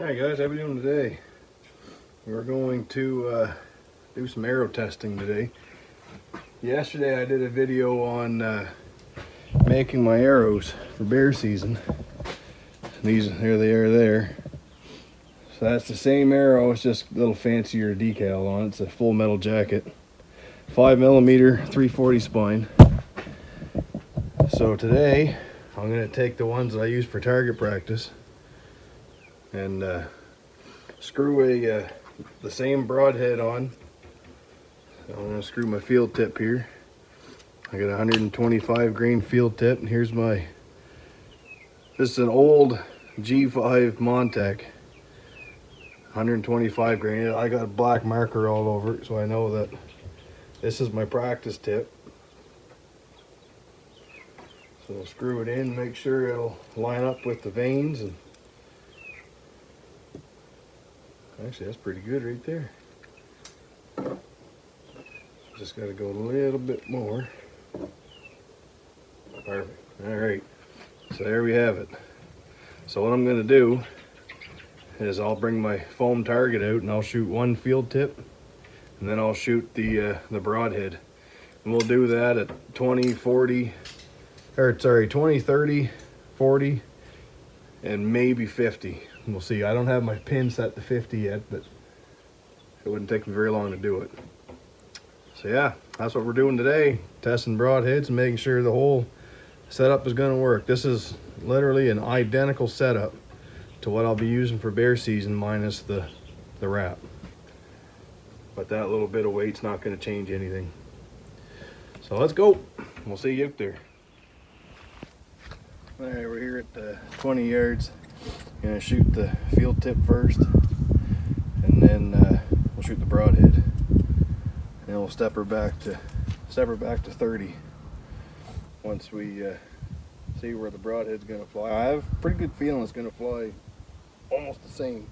Alright guys, how we doing today? We're going to do some arrow testing today. Yesterday I did a video on making my arrows for bear season. These, here they are there. So that's the same arrow, it's just a little fancier decal on it. It's a full metal jacket. 5mm 340 spine. So today I'm going to take the ones that I use for target practice and screw the same broadhead on. So I'm going to screw my field tip here. I got a 125 grain field tip, and here's my, this is an old G5 Montec, 125 grain. I got a black marker all over it, so I know that this is my practice tip. So I'll screw it in, make sure it'll line up with the vanes, and actually that's pretty good right there. Just got to go a little bit more. Perfect. Alright, so there we have it. So what I'm going to do is I'll bring my foam target out and I'll shoot one field tip, and then I'll shoot the broadhead. And we'll do that at 20, 40, or sorry, 20, 30, 40, and maybe 50. We'll see. I don't have my pin set to 50 yet, but it wouldn't take me very long to do it. So yeah, that's what we're doing today. Testing broadheads and making sure the whole setup is going to work. This is literally an identical setup to what I'll be using for bear season, minus the wrap. But that little bit of weight's not going to change anything. So let's go. We'll see you out there. All right, we're here at 20 yards. Gonna shoot the field tip first, and then we'll shoot the broadhead, and we'll step her back to 30 once we see where the broadhead's gonna fly. I have a pretty good feeling it's gonna fly almost the same.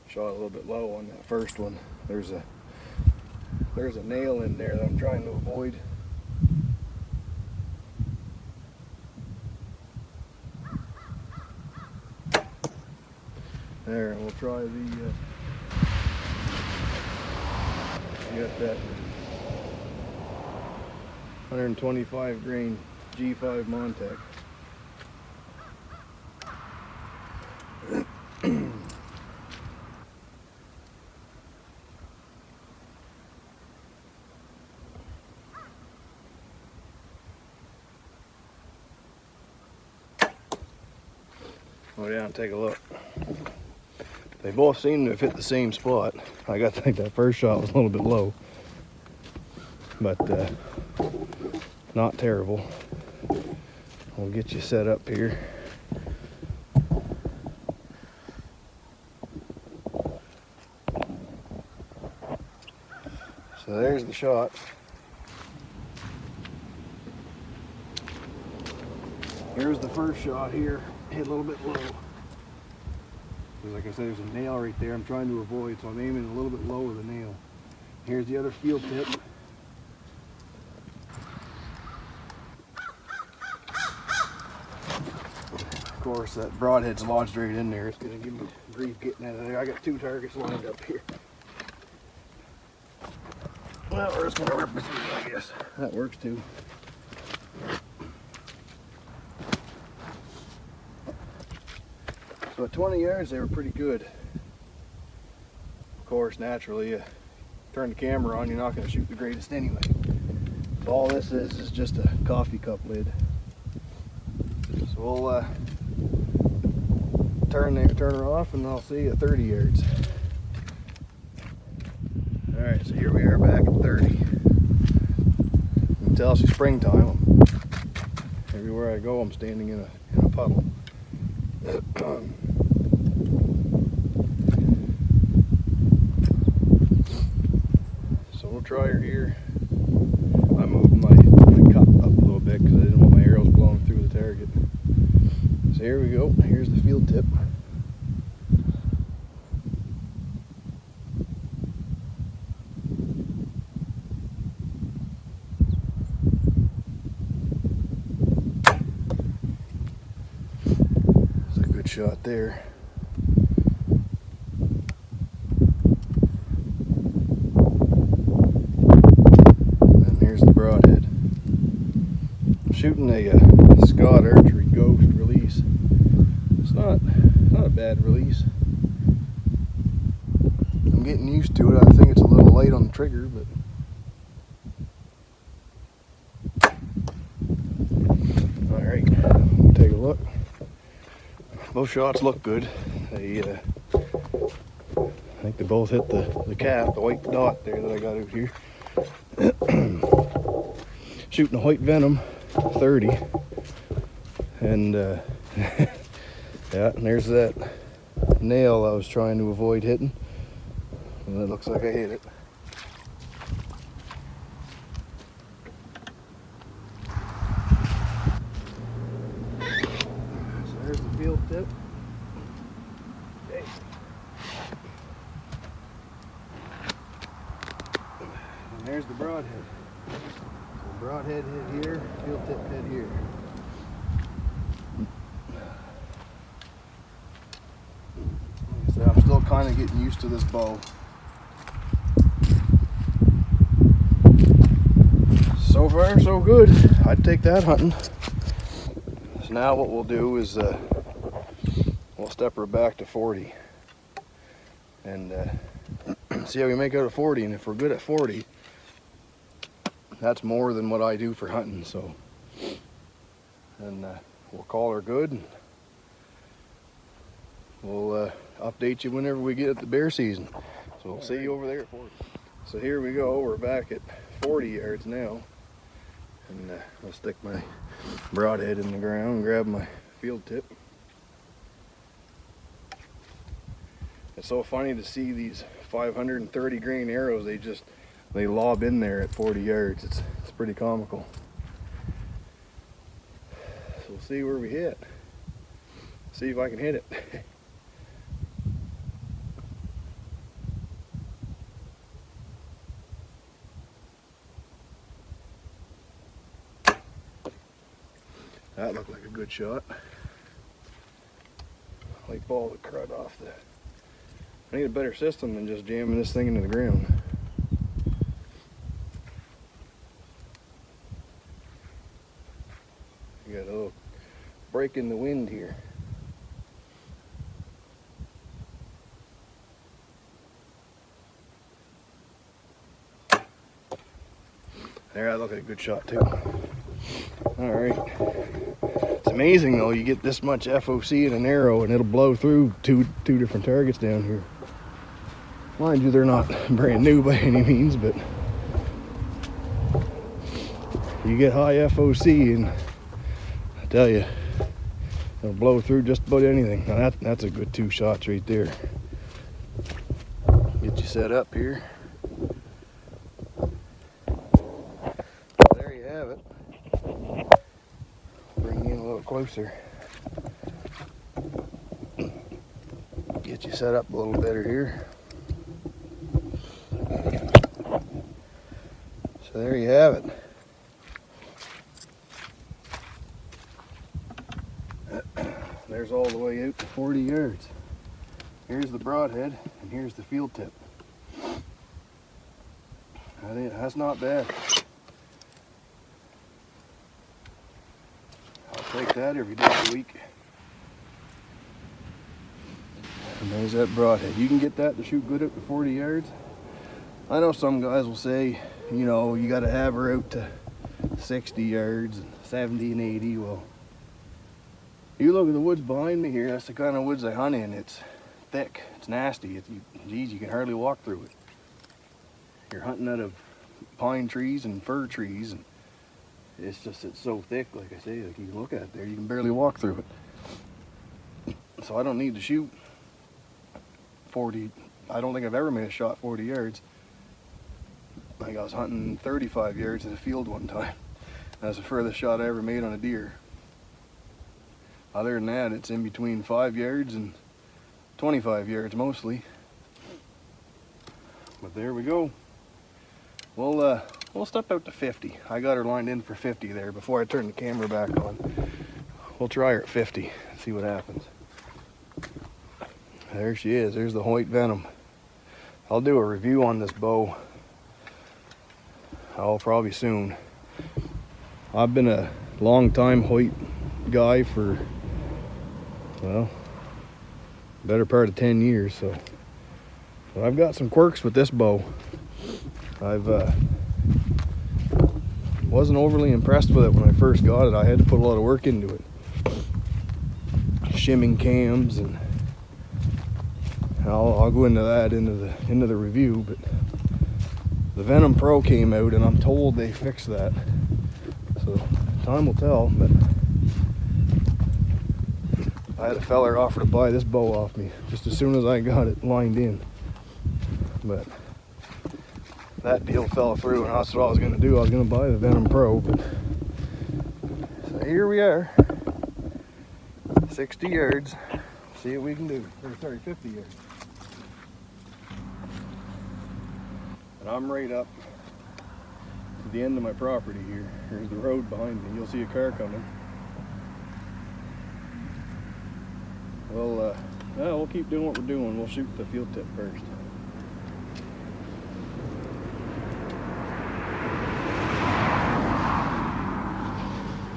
Shot a little bit low on that first one. There's a nail in there that I'm trying to avoid. There, and we'll try the got that 125 grain G5 Montec. Go down and take a look. They both seem to have hit the same spot. I got to think that first shot was a little bit low, but not terrible. We'll get you set up here. So there's the shot. Here's the first shot here. Hit a little bit low. Like I said, there's a nail right there I'm trying to avoid, so I'm aiming a little bit low with the nail. Here's the other field tip. Of course, that broadhead's lodged right in there. It's going to give me grief getting out of there. I got two targets lined up here. Well, we're just going to rip it through, I guess. That works too. So at 20 yards, they were pretty good. Of course, naturally, you turn the camera on, you're not going to shoot the greatest anyway. So all this is just a coffee cup lid. So we'll turn her off, and I'll see you at 30 yards. All right, so here we are back at 30. You can tell it's springtime. Everywhere I go, I'm standing in a puddle. So we'll try her here. I moved my cup up a little bit because I didn't want my arrows blowing through the target. So here we go. Here's the field tip. shot there. And here's the broadhead. I'm shooting a Scott Archery Ghost release. It's not a bad release. I'm getting used to it. I think it's a little light on the trigger, but all right, take a look. Both shots look good. I think they both hit the calf, the white dot there that I got out here. Shooting a white Venom 30, and yeah, and there's that nail I was trying to avoid hitting, and it looks like I hit it. So there's the field tip. Okay. And there's the broadhead. So broadhead hit here, field tip hit here. So I'm still kind of getting used to this bow. So far, so good. I'd take that hunting. So now what we'll do is we'll step her back to 40 and see how we make out at 40. And if we're good at 40, that's more than what I do for hunting. So, and we'll call her good. And we'll update you whenever we get at the bear season. So we'll see you over there at 40. So here we go. We're back at 40 yards now. And I'll stick my broadhead in the ground and grab my field tip. It's so funny to see these 530 grain arrows. They lob in there at 40 yards. It's pretty comical. So we'll see where we hit. See if I can hit it. That looked like a good shot. Like ball the crud off the. I need a better system than just jamming this thing into the ground. You got a little break in the wind here. There, that looked like a good shot too. All right. It's amazing though, you get this much FOC in an arrow and it'll blow through two different targets down here. Mind you, they're not brand new by any means, but you get high FOC and I tell you, it'll blow through just about anything. Now that's a good 2 shots right there. Get you set up here. There you have it. Bring you in a little closer. Get you set up a little better here. So there you have it. There's all the way out to 40 yards. Here's the broadhead and here's the field tip. I think that's not bad. I'll take that every day of the week. And there's that broadhead. You can get that to shoot good up to 40 yards. I know some guys will say, you know, you got to have her out to 60 yards and 70 and 80. Well, you look at the woods behind me here, that's the kind of woods I hunt in. It's thick, it's nasty. Geez, you can hardly walk through it. You're hunting out of pine trees and fir trees, and it's so thick, like I say, like you can look at it there, you can barely walk through it. So I don't need to shoot 40. I don't think I've ever made a shot 40 yards. I think I was hunting 35 yards in a field one time. That's the furthest shot I ever made on a deer. Other than that, it's in between 5 yards and 25 yards mostly. But there we go. We'll step out to 50. I got her lined in for 50 there before I turn the camera back on. We'll try her at 50, see what happens. There she is. There's the white venom. I'll do a review on this bow. I'll probably soon. I've been a long time Hoyt guy for, well, better part of 10 years. So I've got some quirks with this bow. I've wasn't overly impressed with it when I first got it. I had to put a lot of work into it. Shimming cams, and I'll go into that into the review. But the Venom Pro came out, and I'm told they fixed that. So time will tell. But I had a feller offer to buy this bow off me just as soon as I got it lined in. But that deal fell through, and that's what I was going to do. I was going to buy the Venom Pro. But so here we are, 60 yards. See what we can do. Or sorry, 50 yards. And I'm right up to the end of my property here. Here's the road behind me. You'll see a car coming. Well, we'll keep doing what we're doing. We'll shoot the field tip first.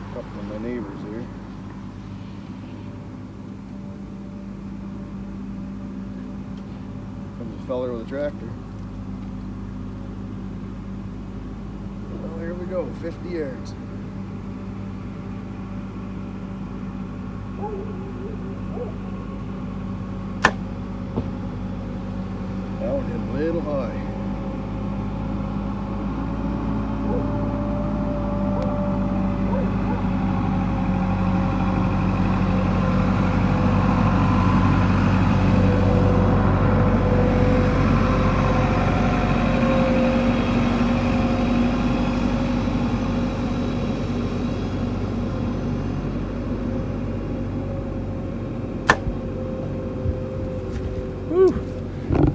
A couple of my neighbors here. Comes a feller with a tractor. Well, there we go, 50 yards. That one hit a little high.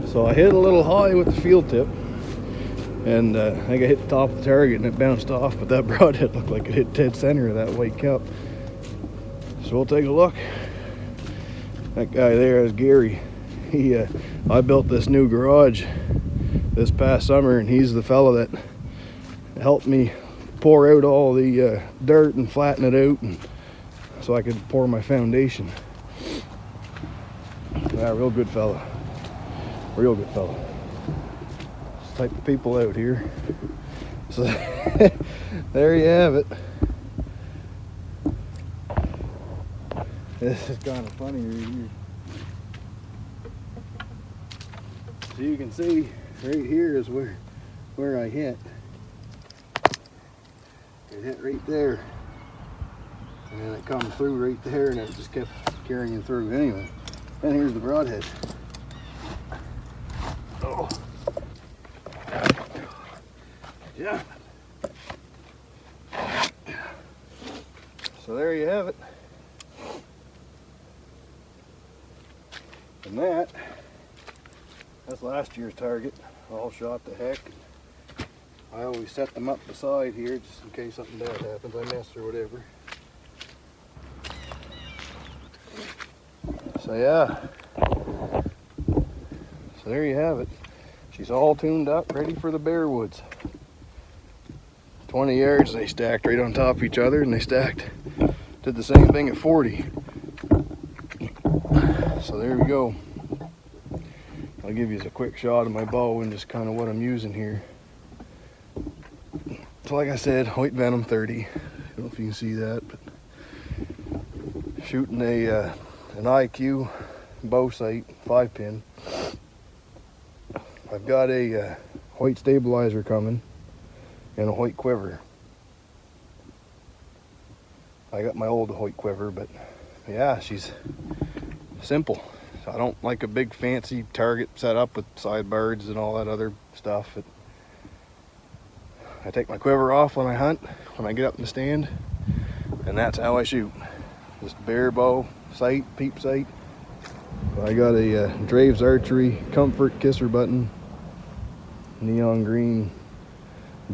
So I hit a little high with the field tip, and I think I hit the top of the target and it bounced off, but that broadhead looked like it hit dead center of that white cup. So we'll take a look. That guy there is Gary. I built this new garage this past summer, and he's the fella that helped me pour out all the dirt and flatten it out, and so I could pour my foundation. Yeah, real good fella. Real good fella. This type of people out here. So there you have it. This is kind of funny right here. So you can see right here is where I hit. It hit right there, and then it come through right there, and it just kept carrying through. Anyway, and here's the broadhead. Oh. Yeah. So there you have it. And that's last year's target, all shot to heck. I always set them up beside here just in case something bad happens, I miss or whatever. So yeah. So there you have it. She's all tuned up, ready for the bare woods. 20 yards, they stacked right on top of each other, and they did the same thing at 40. So there we go. I'll give you a quick shot of my bow and just kind of what I'm using here. So like I said, Hoyt Venom 30. I don't know if you can see that, but shooting an IQ bow sight 5-pin. I've got a Hoyt stabilizer coming and a Hoyt quiver. I got my old Hoyt quiver, but yeah, she's simple. So I don't like a big fancy target set up with sidebirds and all that other stuff. I take my quiver off when I hunt, when I get up in the stand, and that's how I shoot. Just bare bow, sight, peep sight. I got a Draves Archery Comfort Kisser button, neon green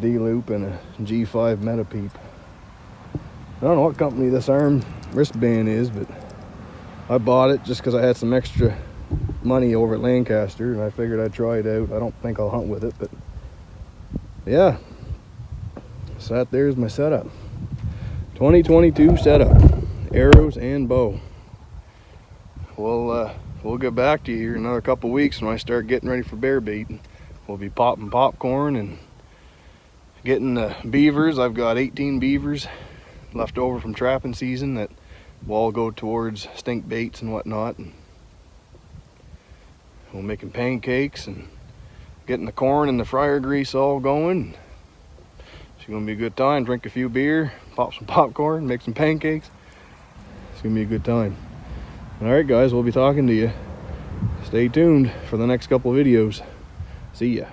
D-loop, and a G5 Meta Peep. I don't know what company this arm wristband is, but I bought it just because I had some extra money over at Lancaster, and I figured I'd try it out. I don't think I'll hunt with it, but yeah. So that there's my setup. 2022 setup. Arrows and bow. We'll get back to you here in another couple weeks when I start getting ready for bear bait. We'll be popping popcorn and getting the beavers. I've got 18 beavers left over from trapping season that will all go towards stink baits and whatnot. And we're making pancakes and getting the corn and the fryer grease all going. It's gonna be a good time. Drink a few beer, pop some popcorn, make some pancakes. It's gonna be a good time. All right, guys, we'll be talking to you. Stay tuned for the next couple of videos. See ya.